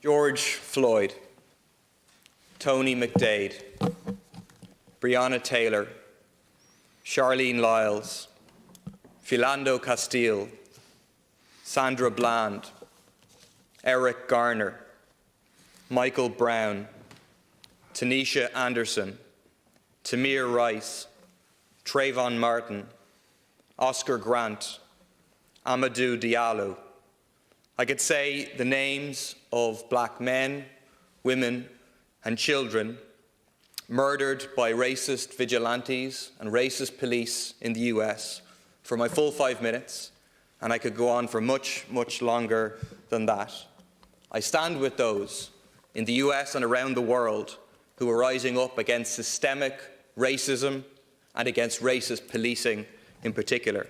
George Floyd, Tony McDade, Breonna Taylor, Charlene Lyles, Philando Castile, Sandra Bland, Eric Garner, Michael Brown, Tanisha Anderson, Tamir Rice, Trayvon Martin, Oscar Grant, Amadou Diallo. I could say the names of black men, women, and children murdered by racist vigilantes and racist police in the US for my full 5 minutes, and I could go on for much, much longer than that. I stand with those in the US and around the world who are rising up against systemic racism and against racist policing in particular.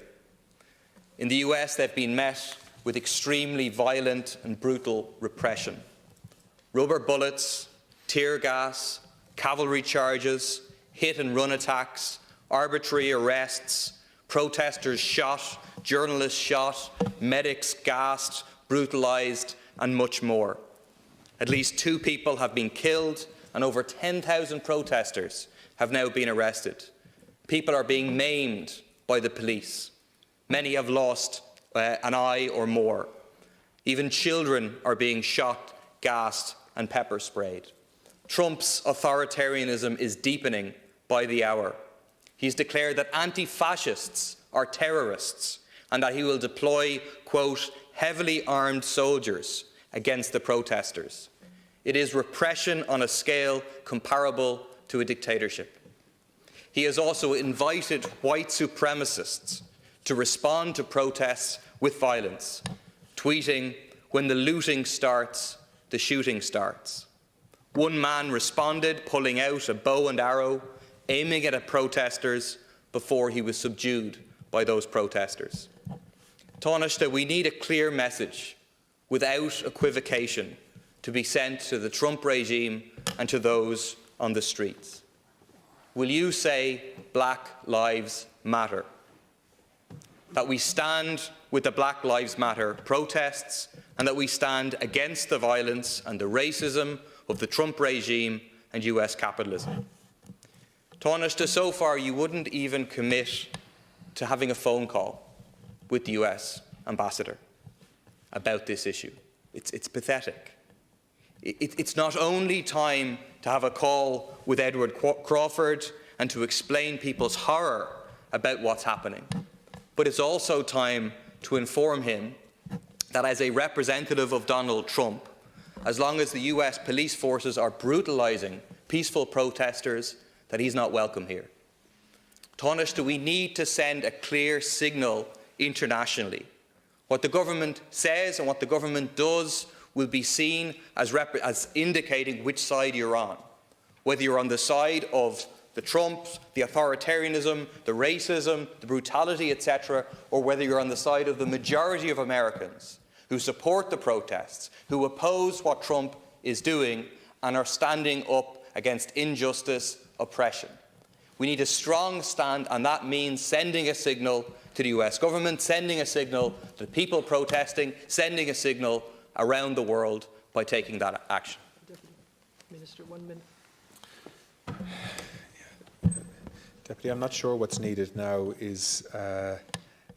In the US, they've been met with extremely violent and brutal repression. Rubber bullets, tear gas, cavalry charges, hit-and-run attacks, arbitrary arrests, protesters shot, journalists shot, medics gassed, brutalised, and much more. At least 2 people have been killed, and over 10,000 protesters have now been arrested. People are being maimed by the police. Many have lost an eye or more. Even children are being shot, gassed, and pepper sprayed. Trump's authoritarianism is deepening by the hour. He's declared that anti-fascists are terrorists and that he will deploy, quote, heavily armed soldiers against the protesters. It is repression on a scale comparable to a dictatorship. He has also invited white supremacists to respond to protests with violence, tweeting, "When the looting starts, the shooting starts." One man responded, pulling out a bow and arrow, aiming at protesters before he was subdued by those protesters. Tanaiste, we need a clear message, without equivocation, to be sent to the Trump regime and to those on the streets. Will you say Black Lives Matter? That we stand with the Black Lives Matter protests and that we stand against the violence and the racism of the Trump regime and US capitalism. Tanaiste, so far you wouldn't even commit to having a phone call with the US ambassador about this issue. It's pathetic. It's not only time to have a call with Edward Crawford and to explain people's horror about what's happening, but it's also time to inform him that as a representative of Donald Trump, as long as the US police forces are brutalising peaceful protesters, that he's not welcome here. Tanaiste, we need to send a clear signal internationally. What the government says and what the government does will be seen as indicating which side you're on, whether you're on the side of the Trumps, the authoritarianism, the racism, the brutality, etc., or whether you're on the side of the majority of Americans who support the protests, who oppose what Trump is doing and are standing up against injustice, oppression. We need a strong stand, and that means sending a signal to the US government, sending a signal to the people protesting, sending a signal around the world by taking that action. Deputy Minister, 1 minute. Deputy, I'm not sure what's needed now is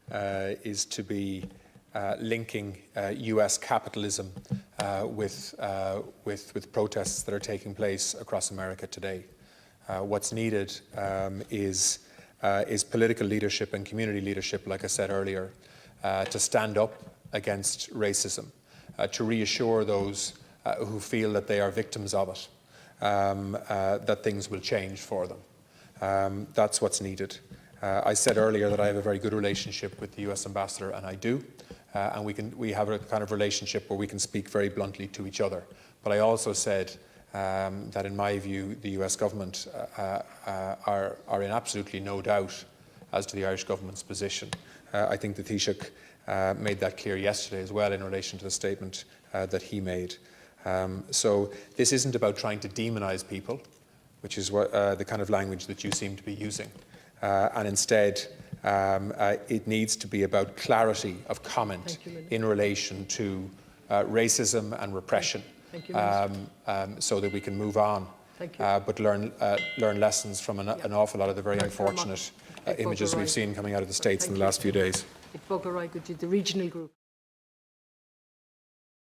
to be linking US capitalism with protests that are taking place across America today. What's needed is political leadership and community leadership, like I said earlier, to stand up against racism, to reassure those who feel that they are victims of it, that things will change for them. That's what's needed. I said earlier that I have a very good relationship with the US ambassador, and I do, and we have a kind of relationship where we can speak very bluntly to each other. But I also said that in my view the US government are in absolutely no doubt as to the Irish government's position. I think the Taoiseach made that clear yesterday as well in relation to the statement that he made. So this isn't about trying to demonise people, which is what, the kind of language that you seem to be using. And instead, it needs to be about clarity of comment in relation to racism and repression. Thank you, Minister. so that we can move on. Thank you. But learn lessons from an awful lot of the very unfortunate images we've seen coming out of the States in the last few days. The Regional Group.